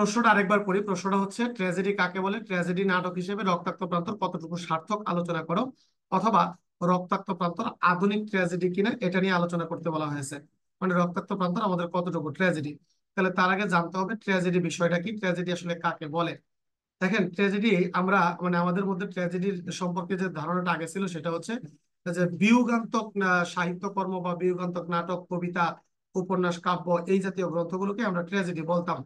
প্রশ্নটা আরেকবার পড়ি। প্রশ্নটা হচ্ছে, ট্র্যাজেডি কাকে বলে? ট্র্যাজেডি নাটক হিসেবে রক্তাক্ত প্রান্তর কতটুকু সার্থক আলোচনা করো, অথবা রক্তাক্ত প্রান্তর আধুনিক ট্র্যাজেডি কিনা এটা নিয়ে আলোচনা করতে বলা হয়েছে। মানে রক্তাক্ত প্রান্তর আমাদের কতটুকু ট্র্যাজেডি। তাহলে তার আগে জানতে হবে ট্র্যাজেডি বিষয়টা কি, ট্র্যাজেডি আসলে কাকে বলে। দেখেন, ট্র্যাজেডি আমরা মানে আমাদের মধ্যে ট্র্যাজেডির সম্পর্কে যে ধারণাটা আগে ছিল সেটা হচ্ছে যে বিয়োগান্তক সাহিত্যকর্ম বা বিয়োগান্তক নাটক, কবিতা, উপন্যাস, কাব্য এই জাতীয় গ্রন্থগুলোকে আমরা ট্র্যাজেডি বলতাম।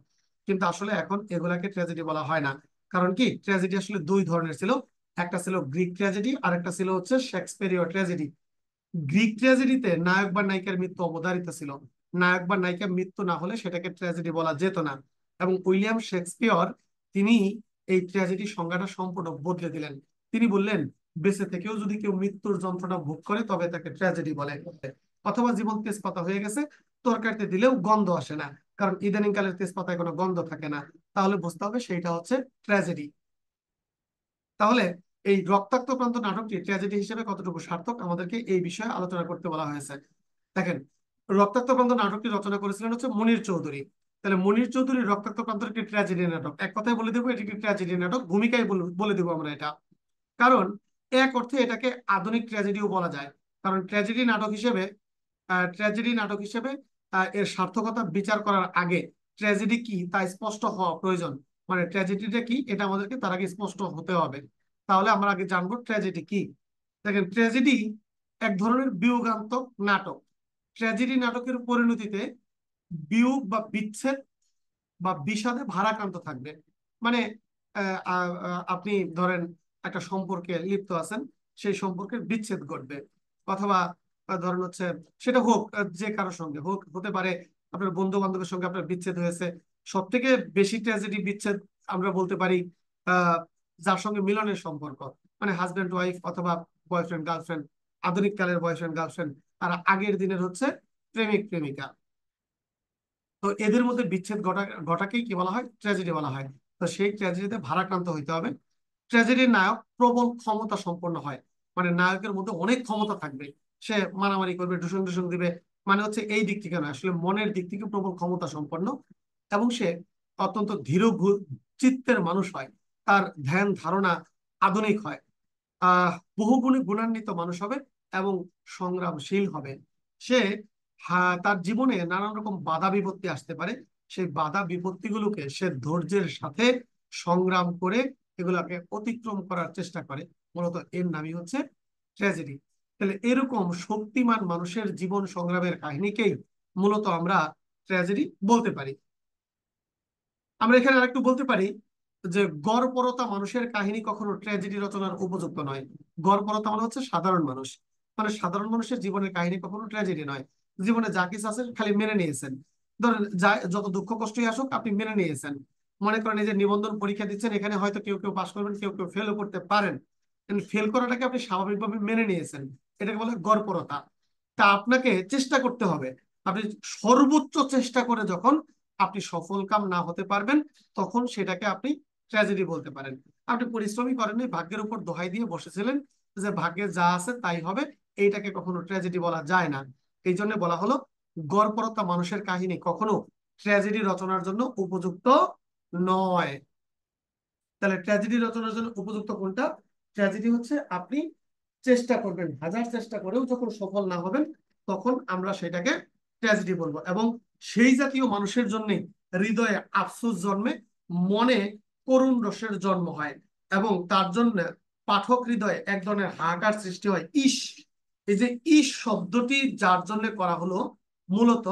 কিন্তু আসলে এখন এগুলাকে ট্র্যাজেডি বলা হয় না। কারণ কি, ট্র্যাজেডি আসলে দুই ধরনের ছিল। একটা ছিল গ্রিক ট্র্যাজেডি, আর একটা ছিল হচ্ছে শেক্সপিয়ারীয় ট্র্যাজেডি। গ্রিক ট্র্যাজেডিতে নায়ক বা নায়িকার মৃত্যু অবধারিত ছিল। নায়ক বা নায়িকার মৃত্যু না হলে সেটাকে ট্র্যাজেডি বলা যেত না। এবং উইলিয়াম শেক্সপিয়র তিনি এই ট্র্যাজেডি সংজ্ঞাটা সম্পূর্ণ বদলে দিলেন। তিনি বললেন, বেঁচে থেকেও যদি কেউ মৃত্যুর যন্ত্রণা ভোগ করে তবে তাকে ট্র্যাজেডি বলে। অথবা জীবন তেজপাতা হয়ে গেছে, তরকারিতে দিলেও গন্ধ আসে না, কারণ ইদানিং কালের তেজপাতায় কোনো গন্ধ থাকে না, তাহলে বুঝতে হবে সেইটা হচ্ছে ট্র্যাজেডি। তাহলে এই রক্তাক্ত প্রান্ত নাটকটি ট্র্যাজেডি হিসেবে কতটুকু সার্থক আমাদেরকে এই বিষয়ে আলোচনা করতে বলা হয়েছে। দেখেন, রক্তাক্ত প্রান্ত নাটকটি রচনা করেছিলেন হচ্ছে মনির চৌধুরী। তাহলে মনির চৌধুরীর রক্তাক্ত প্রান্ত একটি ট্র্যাজেডি নাটক। এক কথায় বলে দেবো, এটি একটি ট্র্যাজেডি নাটক, ভূমিকায় বলে দেবো আমরা এটা। কারণ এক অর্থে এটাকে আধুনিক ট্র্যাজেডিও বলা যায়। কারণ ট্র্যাজেডি নাটক হিসেবে এর সার্থকতা বিচার করার আগে ট্র্যাজেডি কি তা স্পষ্ট হওয়া প্রয়োজন। মানে ট্র্যাজেডিটা কি এটা আমাদেরকে তার আগে স্পষ্ট হতে হবে। তাহলে আমরা আগে জানবো ট্র্যাজেডি কি। দেখেন, ট্র্যাজেডি এক ধরনের বিয়োগান্তক নাটক। ট্র্যাজেডি নাটকের পরিণতিতে বিয়োগ বা বিচ্ছেদ বা বিষাদে ভারাক্রান্ত থাকবে। মানে আপনি ধরেন একটা সম্পর্কে লিপ্ত আছেন, সেই সম্পর্কের বিচ্ছেদ ঘটবে। অথবা ধরেন হচ্ছে সেটা হোক যে কারোর সঙ্গে হোক, হতে পারে আপনার বন্ধু বান্ধবের সঙ্গে আপনার বিচ্ছেদ হয়েছে। সব থেকে বেশি ট্র্যাজেডি বিচ্ছেদ আমরা বলতে পারি আহ যার সঙ্গে মিলনের সম্পর্ক, মানে হাজব্যান্ড ওয়াইফ অথবা বয়ফ্রেন্ড গার্লফ্রেন্ড, আধুনিক কালের বয়ফ্রেন্ড গার্লফ্রেন্ড, আর আগের দিনের হচ্ছে প্রেমিক প্রেমিকা। তো এদের মধ্যে বিচ্ছেদ ঘটাকেই কি বলা হয়? ট্র্যাজেডি বলা হয়। তো সেই ট্র্যাজেডিতে ভারাক্রান্ত হইতে হবে। ট্র্যাজেডির নায়ক প্রবল ক্ষমতা সম্পন্ন হয়। মানে নায়কের মধ্যে অনেক ক্ষমতা থাকবে, সে মারামারি করবে, ডুসুন ডুসুন দিবে। মানে হচ্ছে এই দিক থেকে নয়, আসলে মনের দিক থেকে প্রবল ক্ষমতা সম্পন্ন। এবং সে অত্যন্ত ধীর চিত্তের মানুষ হয়। তার ধ্যান ধারণা আধুনিক হয়। আহ বহুগুণী গুণান্বিত মানুষ হবে এবং সংগ্রামশীল হবে। সে তার জীবনে নানান রকম বাধা বিপত্তি আসতে পারে। সেই বাধা বিপত্তিগুলোকে সে ধৈর্যের সাথে সংগ্রাম করে এগুলাকে অতিক্রম করার চেষ্টা করে। মূলত এর নামই হচ্ছে ট্র্যাজেডি। তাহলে এরকম শক্তিমান মানুষের জীবন সংগ্রামের কাহিনীকেই মূলত আমরা ট্র্যাজেডি বলতে পারি। আমরা এখানে আরেকটু বলতে পারি যে গড়পরতা মানুষের কাহিনী কখনো ট্র্যাজেডি রচনার উপযুক্ত নয়। গড়পরতা মানে হচ্ছে সাধারণ মানুষ। মানে সাধারণ মানুষের জীবনের কাহিনী কখনো ট্র্যাজেডি নয়। জীবনে যা কিছু আছে খালি মেনে নিয়েছেন। ধরেন যা যত দুঃখ কষ্টই আসুক আপনি মেনে নিয়েছেন। মনে করেন এই যে নিবন্ধন পরীক্ষা দিচ্ছেন, এখানে হয়তো কেউ কেউ পাশ করবেন, কেউ কেউ ফেলও করতে পারেন। ফেল করাটাকে আপনি স্বাভাবিকভাবে মেনে নিয়েছেন, এটাকে বলে গড়পরতা। তা আপনাকে চেষ্টা করতে হবে। আপনি সর্বোচ্চ চেষ্টা করে যখন আপনি সফল কাম না হতে পারবেন, তখন সেটাকে আপনি ট্র্যাজেডি বলতে পারেন। আপনি পরিশ্রমই করেননি, ভাগ্যের উপর দোহাই দিয়ে বসেছিলেন যে ভাগ্যে যা আছে তাই হবে, এইটাকে কখনো ট্র্যাজেডি বলা যায় না। এই জন্য বলা হলো গড়পড়তা মানুষের কাহিনী কখনো ট্র্যাজেডি রচনার জন্য উপযুক্ত নয়। তাহলে ট্র্যাজেডি রচনার জন্য উপযুক্ত কোনটা? ট্র্যাজেডি হচ্ছে আপনি চেষ্টা করবেন, হাজার চেষ্টা করেও যখন সফল না হবেন, তখন আমরা সেটাকে ট্র্যাজেডি বলবো। এবং সেই জাতীয় মানুষের জন্য হৃদয়ে আফসোস জন্মে, মনে করুণ রসের জন্ম হয়, এবং তার জন্য পাঠক হৃদয়ে এক ধরনের হাহাকার সৃষ্টি হয়। ইস, এই যে ইস শব্দটি যার জন্য করা হলো, মূলত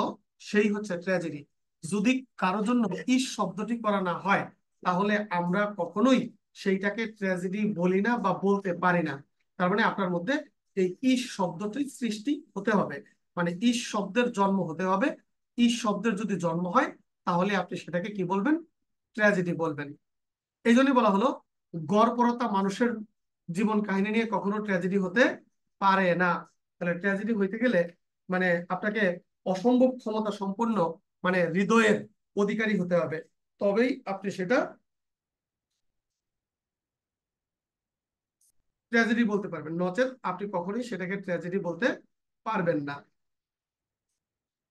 সেই হচ্ছে ট্র্যাজেডি। যদি কারো জন্য ইস শব্দটি করা না হয়, তাহলে আমরা কখনোই সেইটাকে ট্র্যাজেডি বলি না বা বলতে পারি না। তার মানে আপনার মধ্যে এই ইস শব্দটির সৃষ্টি হতে হবে, মানে ইস শব্দের জন্ম হতে হবে। ইস শব্দের যদি জন্ম হয়, তাহলে আপনি সেটাকে কি বলবেন? ট্র্যাজেডি বলবেন। এই জন্যই বলা হলো গড়পড়তা মানুষের জীবন কাহিনী নিয়ে কখনো ট্র্যাজেডি হতে পারে না। তাহলে ট্র্যাজেডি হইতে গেলে মানে আপনাকে অসম্ভব ক্ষমতা সম্পন্ন, মানে হৃদয়ের অধিকারী হতে হবে, তবেই আপনি সেটা ট্র্যাজেডি বলতে পারবেন। নচেত আপনি কখনোই সেটাকে ট্র্যাজেডি বলতে পারবেন না।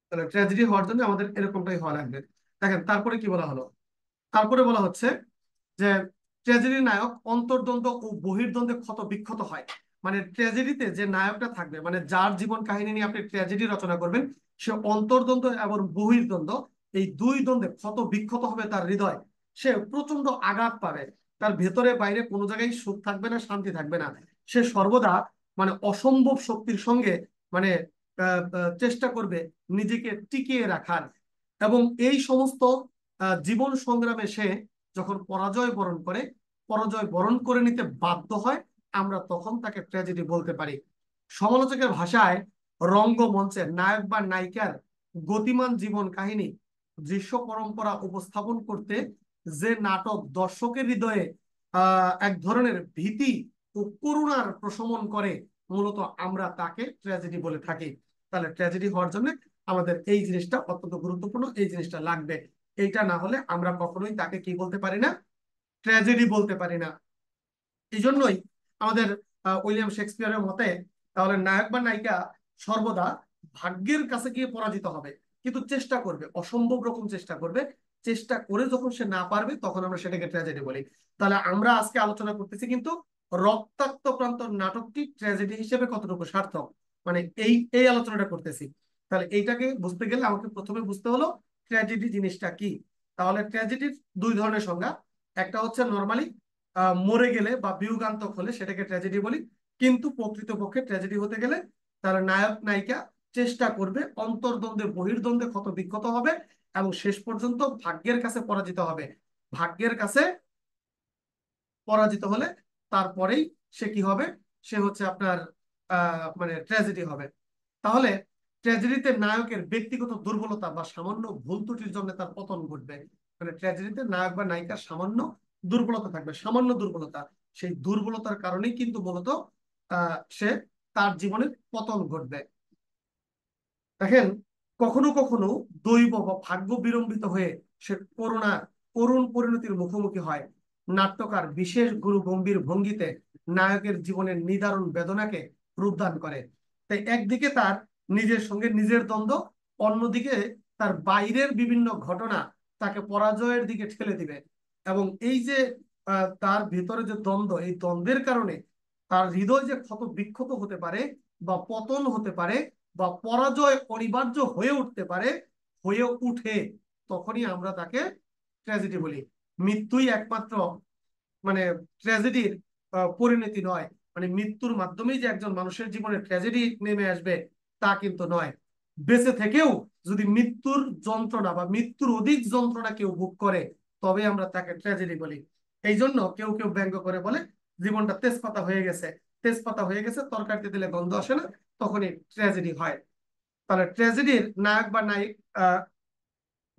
তাহলে ট্র্যাজেডি হওয়ার জন্য আমাদের এরকমটাই হওয়া লাগবে। দেখেন তারপরে কি বলা হলো, তারপরে বলা হচ্ছে যে ট্র্যাজেডির নায়ক অন্তর্দ্বন্দ্ব ও বহির্দ্বন্দ্বে ক্ষত বিক্ষত হয়। মানে ট্র্যাজেডিতে যে নায়কটা থাকবে, মানে যার জীবন কাহিনী নিয়ে আপনি ট্র্যাজেডি রচনা করবেন, সে অন্তর্দ্বন্দ্ব এবং বহির্দ্বন্দ্ব এই দুই দ্বন্দ্বে ক্ষত বিক্ষত হবে তার হৃদয়। সে প্রচন্ড আঘাত পাবে, তার ভেতরে বাইরে কোনো জায়গায় সুখ থাকবে না, শান্তি থাকবে না। সে সর্বদা মানে অসম্ভব শক্তির সঙ্গে মানে চেষ্টা করবে নিজেকে টিকিয়ে রাখার। এবং এই সমস্ত জীবন সংগ্রামে সে যখন পরাজয় বরণ করে, পরাজয় বরণ করে নিতে বাধ্য হয়, আমরা তখন তাকে ট্র্যাজেডি বলতে পারি। সমালোচকের ভাষায় রঙ্গমঞ্চের নায়ক বা নায়িকার গতিমান জীবন কাহিনী দৃশ্য পরম্পরা উপস্থাপন করতে যে নাটক দর্শকের হৃদয়ে এক ধরনের ভীতি ও করুণার প্রশমন করে, মূলত আমরা তাকে ট্র্যাজেডি বলে থাকি। তাহলে ট্র্যাজেডি হওয়ার জন্য আমাদের এই জিনিসটা অত্যন্ত গুরুত্বপূর্ণ, এই জিনিসটা লাগবে। এইটা না হলে আমরা কখনোই তাকে কি বলতে পারি না, ট্র্যাজেডি বলতে পারি না। এই জন্যই আমাদের উইলিয়াম শেক্সপিয়ারের মতে তাহলে নায়ক বা নায়িকা সর্বদা ভাগ্যের কাছে গিয়ে পরাজিত হবে, কিন্তু চেষ্টা করবে, অসম্ভব রকম চেষ্টা করবে। চেষ্টা করে যখন সে না পারবে তখন আমরা সেটাকে ট্র্যাজেডি বলি। তাহলে আমরা আজকে আলোচনা করতেছি কিন্তু রক্তাক্ত প্রান্ত নাটকটি ট্র্যাজেডি হিসেবে কতটুকু সার্থক, মানে এই এই আলোচনাটা করতেছি। তাহলে এইটাকে বুঝতে গেলে আমাকে প্রথমে বুঝতে হলো ট্র্যাজেডি জিনিসটা কি। তাহলে ট্র্যাজেডির দুই ধরনের সংজ্ঞা। একটা হচ্ছে নর্মালি মরে গেলে বা বিয়োগান্তক হলে সেটাকে ট্র্যাজেডি বলি, কিন্তু প্রকৃতপক্ষে ট্র্যাজেডি হতে গেলে তার নায়ক নায়িকা চেষ্টা করবে, অন্তর্দ্বন্দ্বে বহির্দ্বন্দ্বে ক্ষত বিক্ষত হবে এবং শেষ পর্যন্ত ভাগ্যের কাছে পরাজিত হবে। ভাগ্যের কাছে পরাজিত হলে তারপরেই সে কি হবে, সে হচ্ছে আপনার মানে ট্র্যাজেডি হবে। তাহলে ট্র্যাজেডিতে নায়কের ব্যক্তিগত দুর্বলতা বা সামান্য ভুল ত্রুটির জন্য তার পতন ঘটবে। মানে ট্র্যাজেডিতে নায়ক বা নায়িকার সামান্য দুর্বলতা থাকবে, সামান্য দুর্বলতা, সেই দুর্বলতার কারণেই কিন্তু মূলত সে তার জীবনের পতন ঘটবে। দেখেন, কখনো কখনো দৈব বা ভাগ্য বিড়ম্বিত হয়ে সে করুণ পরিণতির মুখোমুখি হয়। নাট্যকার বিশেষ গুরু গম্ভীর ভঙ্গিতে নায়কের জীবনের নিদারুণ বেদনাকে রূপদান করে। তাই একদিকে তার নিজের সঙ্গে নিজের দ্বন্দ্ব, অন্যদিকে তার বাইরের বিভিন্ন ঘটনা তাকে পরাজয়ের দিকে ঠেলে দিবে। এবং এই যে তার ভিতরে যে দ্বন্দ্ব, এই দ্বন্দ্বের কারণে তার হৃদয় যে ক্ষত বিক্ষত হতে পারে বা পতন হতে পারে বা পরাজয় অনিবার্য হয়ে উঠতে পারে, হয়ে উঠে, তখনই আমরা তাকে ট্র্যাজেডি বলি। মৃত্যুই একমাত্র মানে ট্র্যাজেডির পরিণতি নয়। মানে মৃত্যুর মাধ্যমেই যে একজন মানুষের জীবনে ট্র্যাজেডি নেমে আসবে তা কিন্তু নয়। বেঁচে থেকেও যদি মৃত্যুর যন্ত্রণা বা মৃত্যুর অধিক যন্ত্রণা কেউ ভোগ করে, তবে আমরা তাকে ট্র্যাজেডি বলি। এই জন্য কেউ কেউ ব্যঙ্গ করে বলে জীবনটা তেজপাতা হয়ে গেছে, তেজপাতা হয়ে গেছে, তরকারিতে দিলে গন্ধ আসে না, তখনই ট্র্যাজেডি হয়। তাহলে ট্র্যাজেডির নায়ক বা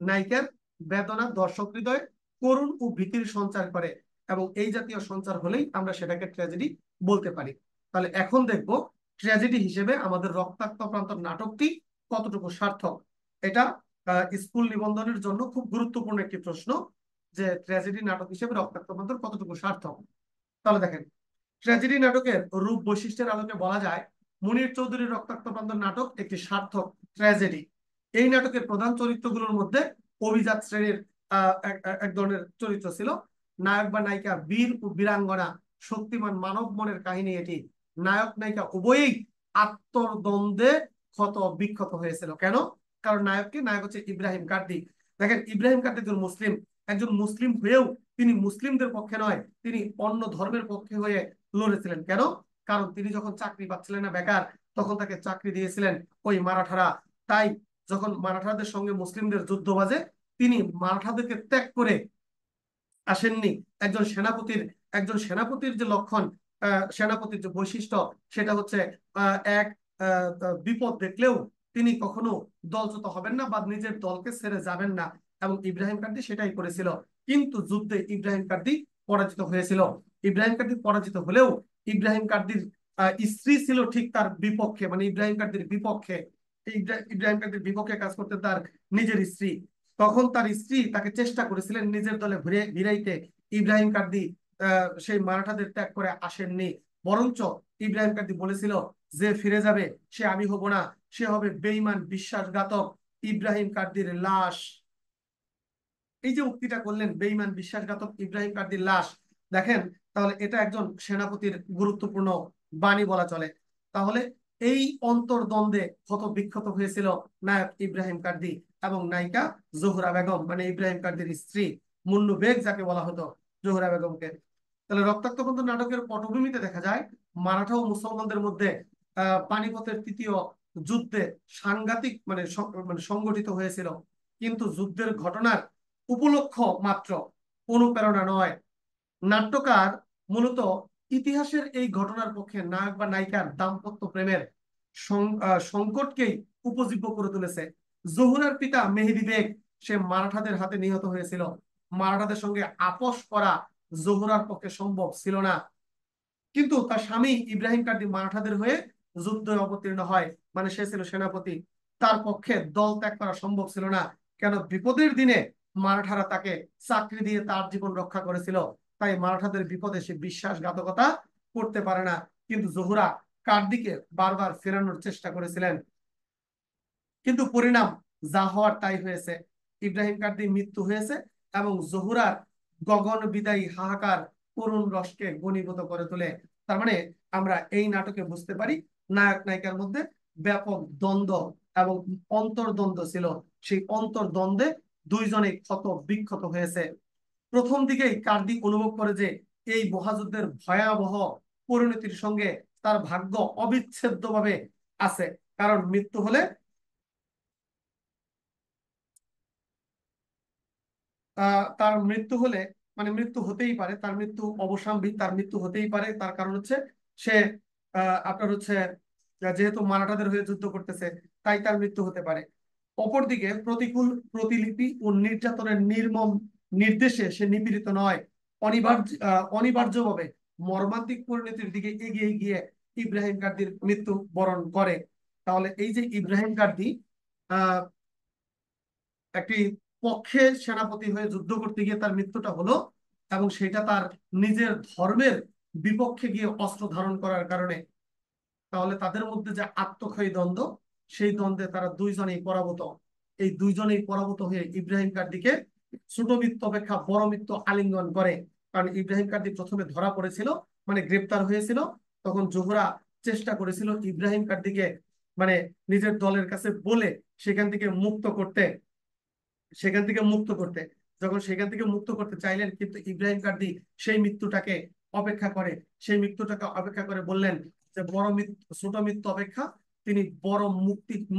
নায়িকার বেদনা দর্শক হৃদয়ে করুণ ও ভীতির সঞ্চার করে, এবং এই জাতীয় সঞ্চার হলেই আমরা সেটাকে ট্র্যাজেডি বলতে পারি। তাহলে এখন দেখব ট্র্যাজেডি হিসেবে আমাদের রক্তাক্ত প্রান্ত নাটকটি কতটুকু সার্থক। এটা স্কুল নিবন্ধনের জন্য খুব গুরুত্বপূর্ণ একটি প্রশ্ন, যে ট্র্যাজেডি নাটক হিসেবে রক্তাক্ত প্রান্ত কতটুকু সার্থক। তাহলে দেখেন, ট্র্যাজেডি নাটকের রূপ বৈশিষ্ট্যের আলোকে বলা যায় মুনীর চৌধুরীর রক্তাক্ত প্রান্তর নাটক একটি সার্থক ট্র্যাজেডি। এই নাটকের প্রধান চরিত্রগুলোর মধ্যে অভিজাত শ্রেণীর এক ধরনের চরিত্র ছিল। নায়ক বা নায়িকা বীর ও বীরাঙ্গনা, শক্তিমান মানব মনের কাহিনী এটি। নায়ক নায়িকা উভয়েই আত্মদ্বন্দ্বে ক্ষত বিক্ষত হয়েছিল। কেন? কারণ নায়ক হচ্ছে ইব্রাহিম কার্দি। দেখেন, ইব্রাহিম কার্দি একজন মুসলিম, একজন মুসলিম হয়েও তিনি মুসলিমদের পক্ষে নয়, তিনি অন্য ধর্মের পক্ষে হয়ে লড়েছিলেন। কেন? কারণ তিনি যখন চাকরি পাচ্ছিলেন না, বেকার, তখন তাকে চাকরি দিয়েছিলেন ওই মারাঠারা। তাই যখন মারাঠাদের সঙ্গে মুসলিমদের যুদ্ধ বাজে, তিনি মারাঠাদেরকে ত্যাগ করে আসেননি। একজন সেনাপতির যে লক্ষণ, সেনাপতির যে বৈশিষ্ট্য, সেটা হচ্ছে এক বিপদ দেখলেও তিনি কখনো দলচ্যুত হবেন না বা নিজের দলকে ছেড়ে যাবেন না। এবং ইব্রাহিম কার্দি সেটাই করেছিল। কিন্তু যুদ্ধে ইব্রাহিম কার্দি পরাজিত হয়েছিল। ইব্রাহিম কার্দি পরাজিত হলেও ইব্রাহিম কার্দির স্ত্রী ছিল ঠিক তার বিপক্ষে, মানে ইব্রাহিম কার্দির বিপক্ষে। ইব্রাহিম কার্দির বিপক্ষে কাজ করতে তার নিজের স্ত্রী। তখন তার স্ত্রী তাকে চেষ্টা করেছিলেন নিজের দলে ভিড়াইতে। ইব্রাহিম কার্দি সেই মারাঠাদের ত্যাগ করে আসেননি, বরঞ্চ ইব্রাহিম কার্দি বলেছিল যে ফিরে যাবে সে আমি হব না, সে হবে বেঈমান বিশ্বাসঘাতক ইব্রাহিম কার্দির লাশ। এই যে উক্তিটা করলেন বেঈমান বিশ্বাসঘাতক ইব্রাহিম কার্দির লাশ, দেখেন তাহলে এটা একজন সেনাপতির গুরুত্বপূর্ণ বাণী বলা চলে। তাহলে এই অন্তর্দ্বন্দ্বে ক্ষত বিক্ষত হয়েছিল নায়ক ইব্রাহিম কার্দি এবং নায়িকা জোহরা বেগম, মানে ইব্রাহিম কার্দির স্ত্রী মুন্নু বেগ যাকে বলা হতো, জোহরা বেগমকে। তাহলে রক্তাক্ত বন্ধন নাটকের পটভূমিতে দেখা যায় মারাঠা ও মুসলমানদের মধ্যে পানিপথের তৃতীয় যুদ্ধে সাংঘাতিক মানে সংগঠিত হয়েছিল, কিন্তু যুদ্ধের ঘটনার উপলক্ষ মাত্র, অনুপ্রেরণা নয়। নাট্যকার মূলত ইতিহাসের এই ঘটনার পক্ষে নায়ক বা নায়িকার দাম্পত্য প্রেমের সংকটকেই উপজীব্য করে তুলেছে। জহুরার পিতা মেহেদি বেগ, সে মারাঠাদের হাতে নিহত হয়েছিল। মারাঠাদের সঙ্গে আপোষ করা জহুরার পক্ষে সম্ভব ছিল না, কিন্তু তার স্বামী ইব্রাহিম কার্দি মারাঠাদের হয়ে যুদ্ধে অবতীর্ণ হয়, মানে সে ছিল সেনাপতি। তার পক্ষে দল ত্যাগ করা সম্ভব ছিল না, কেন বিপদের দিনে মারাঠারা তাকে চাকরি দিয়ে তার জীবন রক্ষা করেছিল। তাই মারাঠাদের বিপদে সে বিশ্বাসঘাতকতা করতে পারে না, কিন্তু জহুরা কার্দিকে বারবার ফেরানোর চেষ্টা করেছিলেন, কিন্তু পরিণাম যা হওয়ার তাই হয়েছে। ইব্রাহিম কার্দির মৃত্যু হয়েছে এবং জহুরার গগন বিদায়ী হাহাকার করুণ রসকে ঘনীভূত করে তোলে। তার মানে আমরা এই নাটকে বুঝতে পারি নায়ক নায়িকার মধ্যে ব্যাপক দ্বন্দ্ব এবং অন্তর্দ্বন্দ্ব ছিল। সেই অন্তর্দ্বন্দ্বে দুইজনেই ক্ষত বিক্ষত হয়েছে। প্রথম দিকেই কার্দি অনুভব করে যে এই মহাযুদ্ধের ভয়াবহ পরিণতির সঙ্গে তার ভাগ্য অবিচ্ছেদ্যভাবে আছে, কারণ মৃত্যু হলে তার মৃত্যু হলে, মানে মৃত্যু হতেই পারে, তার মৃত্যু অবসাম্ভিক, তার মৃত্যু হতেই পারে। তার কারণ হচ্ছে সে আপনার হচ্ছে যেহেতু মারাঠাদের হয়ে যুদ্ধ করতেছে, তাই তার মৃত্যু হতে পারে। অপরদিকে প্রতিকূল প্রতিলিপি ও নির্যাতনের নির্মম নির্দেশে সে নিপীড়িত নয়, অনিবার্যভাবে মর্মান্তিক পরিণতির দিকে এগিয়ে গিয়ে ইব্রাহিম কার্দির মৃত্যু বরণ করে। তাহলে এই যে ইব্রাহিম কার্দি আহ একটি পক্ষের সেনাপতি হয়ে যুদ্ধ করতে গিয়ে তার মৃত্যুটা হলো, এবং সেটা তার নিজের ধর্মের বিপক্ষে গিয়ে অস্ত্র ধারণ করার কারণে। তাহলে তাদের মধ্যে যে আত্মক্ষয়ী দ্বন্দ্ব, সেই দ্বন্দ্বে তারা দুইজনেই পরাভূত। এই দুইজনেই পরাভূত হয়ে ইব্রাহিম কার্দিকে ছোট মৃত্যু অপেক্ষা বড় মৃত্যু আলিঙ্গন করে। কারণ ইব্রাহিম কার্দি প্রথমে ধরা পড়েছিল, মানে গ্রেপ্তার হয়েছিল, তখন জোহরা চেষ্টা করেছিল ইব্রাহিম কার্দিকে মানে নিজের দলের কাছে বলে সেখান থেকে মুক্ত করতে, সেখান থেকে মুক্ত করতে। যখন সেখান থেকে মুক্ত করতে চাইলেন, কিন্তু ইব্রাহিম কার্দি সেই মৃত্যুটাকে অপেক্ষা করে, সেই মৃত্যুটাকে অপেক্ষা করে বললেন যে বড় মৃত্যু ছোট মৃত্যু অপেক্ষা তিনি বড়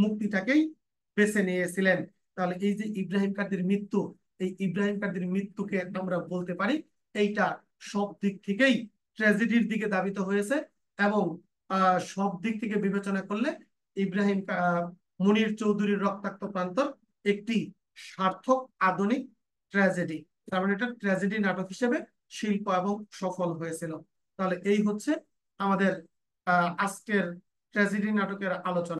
মুক্তিটাকেই বেছে নিয়েছিলেন। তাহলে এই যে ইব্রাহিম কার্দির মৃত্যু, এই ইব্রাহিম কার্দির মৃত্যুকে আমরা বলতে পারি এইটা সব দিক থেকেই ট্র্যাজেডির দিকে ধাবিত হয়েছে, এবং সব দিক থেকে বিবেচনা করলে ইব্রাহিম মুনির চৌধুরীর রক্তাক্ত প্রান্তর একটি সার্থক আধুনিক ট্র্যাজেডি। তার মানে এটা ট্র্যাজেডি নাটক হিসেবে শিল্প এবং সফল হয়েছিল। তাহলে এই হচ্ছে আমাদের আজকের ট্র্যাজেডি নাটকের আলোচনা।